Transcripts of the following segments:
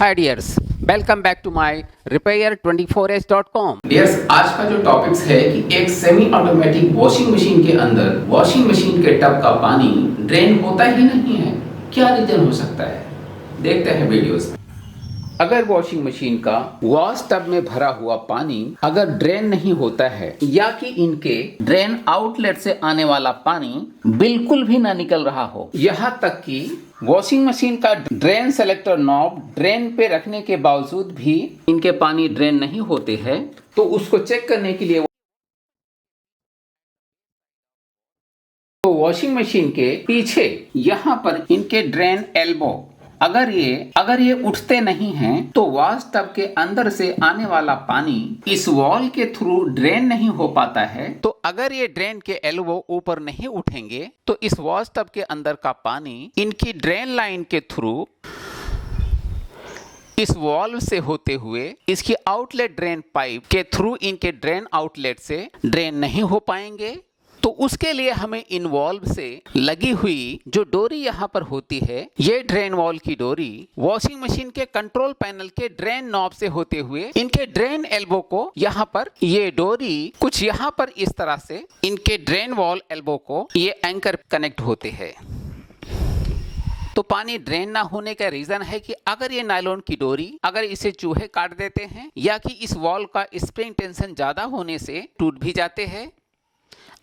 Hi dears, welcome back to my repair24h.com। Dears, आज का जो टॉपिक्स है कि एक सेमी ऑटोमेटिक वॉशिंग मशीन के अंदर वॉशिंग मशीन के टब का पानी ड्रेन होता ही नहीं है। क्या रीजन हो सकता है, देखते हैं वीडियोस। अगर वॉशिंग मशीन का वॉश टब में भरा हुआ पानी अगर ड्रेन नहीं होता है या कि इनके ड्रेन आउटलेट से आने वाला पानी बिल्कुल भी ना निकल रहा हो, यहाँ तक कि वॉशिंग मशीन का ड्रेन सेलेक्टर नॉब ड्रेन पे रखने के बावजूद भी इनके पानी ड्रेन नहीं होते हैं, तो उसको चेक करने के लिए तो वॉशिंग मशीन के पीछे यहाँ पर इनके ड्रेन एल्बो अगर ये उठते नहीं हैं तो वॉश टब के अंदर से आने वाला पानी इस वॉल के थ्रू ड्रेन नहीं हो पाता है। तो अगर ये ड्रेन के एल्बो ऊपर नहीं उठेंगे तो इस वॉश टब के अंदर का पानी इनकी ड्रेन लाइन के थ्रू इस वॉल्व से होते हुए इसकी आउटलेट ड्रेन पाइप के थ्रू इनके ड्रेन आउटलेट से ड्रेन नहीं हो पाएंगे। तो उसके लिए हमें इन वॉल्व से लगी हुई जो डोरी यहाँ पर होती है, ये ड्रेन वॉल की डोरी वॉशिंग मशीन के कंट्रोल पैनल के ड्रेन नॉब से होते हुए इनके ड्रेन एल्बो को यहाँ पर ये डोरी कुछ यहाँ पर इस तरह से इनके ड्रेन वॉल एल्बो को ये एंकर कनेक्ट होते हैं। तो पानी ड्रेन ना होने का रीजन है कि अगर ये नायलॉन की डोरी अगर इसे चूहे काट देते हैं या कि इस वॉल का स्प्रिंग टेंशन ज्यादा होने से टूट भी जाते हैं।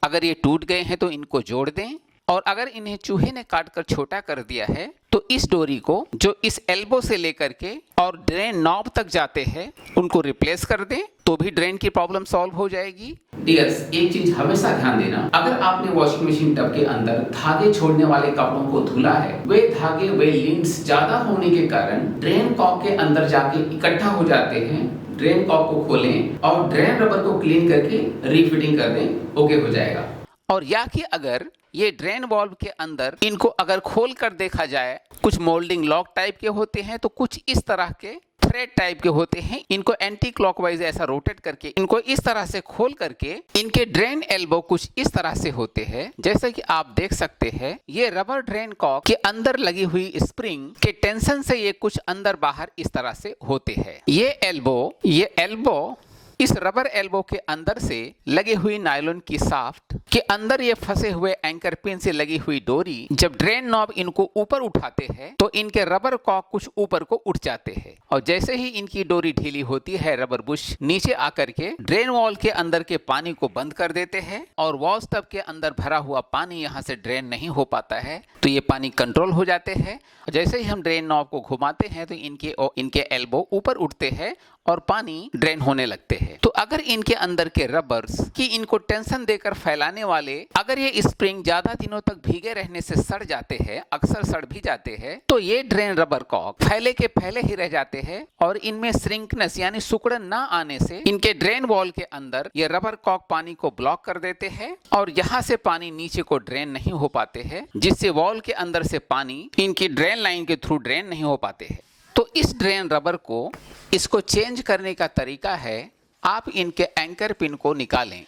अगर ये टूट गए हैं तो इनको जोड़ दें, और अगर इन्हें चूहे ने काटकर छोटा कर दिया है तो इस डोरी को जो इस एल्बो से लेकर के और ड्रेन नॉब तक जाते हैं उनको रिप्लेस कर दें, तो भी ड्रेन की प्रॉब्लम सॉल्व हो जाएगी। डियर्स, एक चीज हमेशा ध्यान देना, अगर आपने वॉशिंग मशीन टब के अंदर धागे छोड़ने वाले कपड़ों को धुला है, वे धागे वे लिंक्स ज्यादा होने के कारण ड्रेन कॉक के अंदर जाके इकट्ठा हो जाते हैं। ड्रेन कॉक को खोलें और ड्रेन रबर को क्लीन करके रीफिटिंग कर दें, ओके हो जाएगा। और या कि अगर ये ड्रेन वॉल्व के अंदर इनको अगर खोल कर देखा जाए, कुछ मोल्डिंग लॉक टाइप के होते हैं तो कुछ इस तरह के थ्रेड टाइप के होते हैं। इनको एंटी क्लॉकवाइज ऐसा रोटेट करके इनको इस तरह से खोल करके इनके ड्रेन एल्बो कुछ इस तरह से होते हैं। जैसे कि आप देख सकते हैं, ये रबर ड्रेन कॉक के अंदर लगी हुई स्प्रिंग के टेंशन से ये कुछ अंदर बाहर इस तरह से होते हैं। ये एल्बो इस रबर एल्बो के अंदर से लगी हुई नायलॉन की साफ्ट के अंदर ये फंसे हुए एंकर पिन से लगी हुई डोरी जब ड्रेन नॉब इनको ऊपर उठाते हैं तो इनके रबर कॉक कुछ ऊपर को उठ जाते हैं, और जैसे ही इनकी डोरी ढीली होती है रबर बुश नीचे आकर के ड्रेन वॉल के अंदर के पानी को बंद कर देते हैं और वॉश टब के अंदर भरा हुआ पानी यहाँ से ड्रेन नहीं हो पाता है, तो ये पानी कंट्रोल हो जाते हैं। जैसे ही हम ड्रेन नॉब को घुमाते हैं तो इनके एल्बो ऊपर उठते हैं और पानी ड्रेन होने लगते हैं। तो अगर इनके अंदर के रबर्स की इनको टेंशन देकर फैलाने वाले अगर ये स्प्रिंग ज्यादा दिनों तक भीगे रहने से सड़ जाते हैं, अक्सर सड़ भी जाते हैं, तो ये ड्रेन रबर कॉक फैले के फैले ही रह जाते हैं और इनमें श्रिंकनेस यानी सिकुड़न ना आने से इनके ड्रेन वॉल के अंदर ये रबर कॉक पानी को ब्लॉक कर देते हैं और यहाँ से पानी नीचे को ड्रेन नहीं हो पाते हैं, जिससे वॉल के अंदर से पानी इनकी ड्रेन लाइन के थ्रू ड्रेन नहीं हो पाते हैं। तो इस ड्रेन रबर को इसको चेंज करने का तरीका है, आप इनके एंकर पिन को निकालें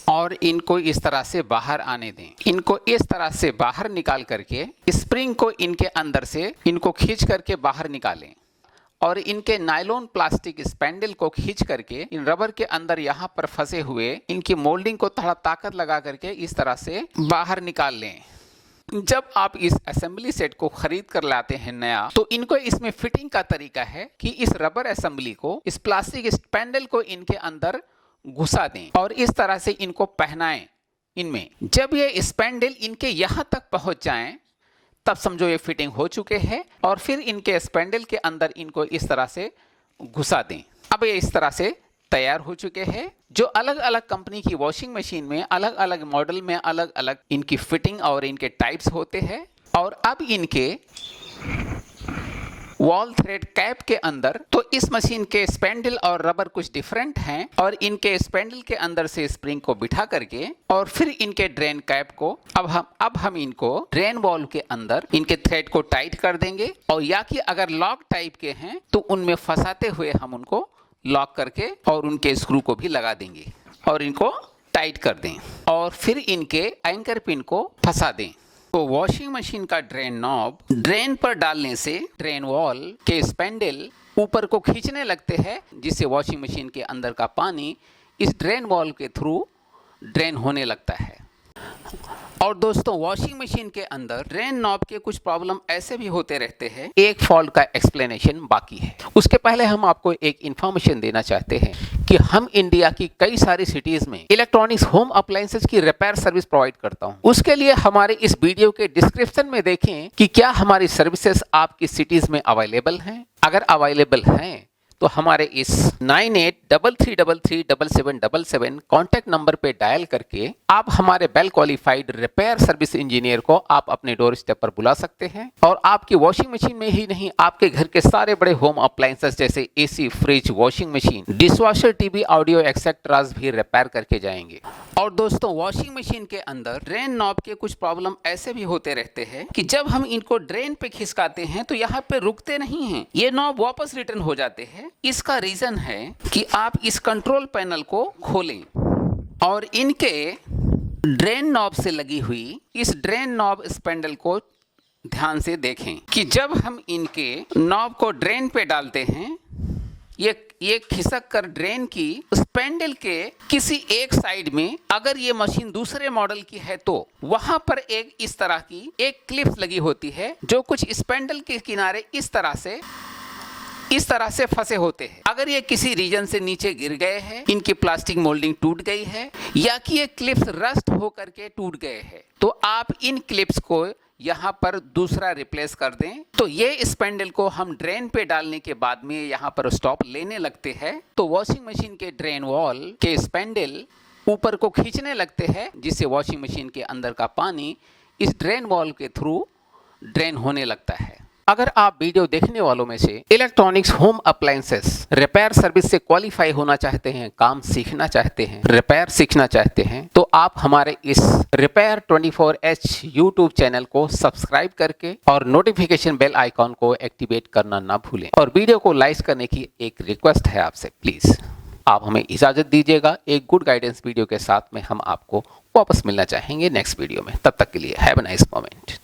और इनको इस तरह से बाहर आने दें। इनको इस तरह से बाहर निकाल करके स्प्रिंग को इनके अंदर से इनको खींच करके बाहर निकालें और इनके नायलॉन प्लास्टिक स्पैंडल को खींच करके इन रबर के अंदर यहाँ पर फंसे हुए इनकी मोल्डिंग को थोड़ा ताकत लगा करके इस तरह से बाहर निकाल लें। जब आप इस असेंबली सेट को खरीद कर लाते हैं नया, तो इनको इसमें फिटिंग का तरीका है कि इस रबर असेंबली को इस प्लास्टिक स्पैंडल को इनके अंदर घुसा दें और इस तरह से इनको पहनाएं इनमें। जब ये स्पैंडल इनके यहाँ तक पहुंच जाएं तब समझो ये फिटिंग हो चुके हैं और फिर इनके स्पैंडल के अंदर इनको इस तरह से घुसा दें। अब ये इस तरह से तैयार हो चुके हैं। जो अलग अलग कंपनी की वॉशिंग मशीन में अलग अलग मॉडल में अलग अलग इनकी फिटिंग और इनके टाइप्स होते हैं, और अब इनके वॉल थ्रेड कैप के अंदर तो इस मशीन के स्पैंडल और रबर कुछ डिफरेंट हैं, और इनके स्पैंडल के अंदर से स्प्रिंग को बिठा करके और फिर इनके ड्रेन कैप को अब हम इनको ड्रेन वॉल के अंदर इनके थ्रेड को टाइट कर देंगे, और या कि अगर लॉक टाइप के हैं तो उनमें फंसाते हुए हम उनको लॉक करके और उनके स्क्रू को भी लगा देंगे और इनको टाइट कर दें और फिर इनके एंकर पिन को फंसा दें। तो वॉशिंग मशीन का ड्रेन नॉब ड्रेन पर डालने से ड्रेन वॉल के स्पेंडल ऊपर को खींचने लगते हैं, जिससे वॉशिंग मशीन के अंदर का पानी इस ड्रेन वॉल के थ्रू ड्रेन होने लगता है। और दोस्तों, वॉशिंग मशीन के अंदर ड्रेन नॉब के कुछ प्रॉब्लम ऐसे भी होते रहते हैं। एक फॉल्ट का एक्सप्लेनेशन बाकी है। उसके पहले हम आपको एक इंफॉर्मेशन देना चाहते हैं कि हम इंडिया की कई सारी सिटीज में इलेक्ट्रॉनिक्स होम अप्लायंसेस की रिपेयर सर्विस प्रोवाइड करता हूं। उसके लिए हमारे इस वीडियो के डिस्क्रिप्शन में देखें कि क्या हमारी सर्विसेज आपकी सिटीज में अवेलेबल हैं। अगर अवेलेबल हैं तो हमारे इस 9833337777 कॉन्टैक्ट नंबर पे डायल करके आप हमारे well qualified repair service engineer को आप अपने डोर स्टेप पर बुला सकते हैं और आपकी वॉशिंग मशीन में ही नहीं, आपके घर के सारे बड़े होम अप्लायंसेस जैसे AC, fridge, washing machine, dishwasher, TV, audio etceteras भी रिपेयर करके जाएंगे। और दोस्तों, वॉशिंग मशीन के अंदर ड्रेन नॉब के कुछ प्रॉब्लम ऐसे भी होते रहते हैं कि जब हम इनको ड्रेन पे खिसकाते हैं तो यहाँ पे रुकते नहीं हैं, ये नॉब वापस रिटर्न हो जाते हैं। इसका रीजन है कि आप इस कंट्रोल पैनल को खोलें और इनके ड्रेन नॉब से लगी हुई इस ड्रेन नॉब स्पेंडल को ध्यान से देखें कि जब हम इनके नॉब को ड्रेन पे डालते हैं, ये खिसक कर ड्रेन की स्पेंडल के किसी एक साइड में, अगर ये मशीन दूसरे मॉडल की है तो वहां पर एक इस तरह की एक क्लिप लगी होती है जो कुछ स्पेंडल के किनारे इस तरह से फंसे होते हैं। अगर ये किसी रीजन से नीचे गिर गए हैं, इनकी प्लास्टिक मोल्डिंग टूट गई है या कि ये क्लिप्स रस्ट होकर के टूट गए हैं, तो आप इन क्लिप्स को यहाँ पर दूसरा रिप्लेस कर दें। तो ये स्पेंडल को हम ड्रेन पे डालने के बाद में यहाँ पर स्टॉप लेने लगते हैं, तो वॉशिंग मशीन के ड्रेन वॉल के स्पेंडल ऊपर को खींचने लगते हैं, जिससे वॉशिंग मशीन के अंदर का पानी इस ड्रेन वॉल के थ्रू ड्रेन होने लगता है। अगर आप वीडियो देखने वालों में से electronics home appliances repair service से क्वालिफाई होना चाहते हैं, काम सीखना चाहते हैं, रिपेयर सीखना चाहते हैं, तो आप हमारे इस रिपेयर 24H यूट्यूब चैनल को सब्सक्राइब करके और नोटिफिकेशन बेल आइकॉन को एक्टिवेट करना ना भूलें। और वीडियो को लाइक करने की एक रिक्वेस्ट है आपसे, प्लीज आप हमें इजाजत दीजिएगा। एक गुड गाइडेंस वीडियो के साथ में हम आपको वापस मिलना चाहेंगे नेक्स्ट वीडियो में। तब तक के लिए हैव अ नाइस मोमेंट।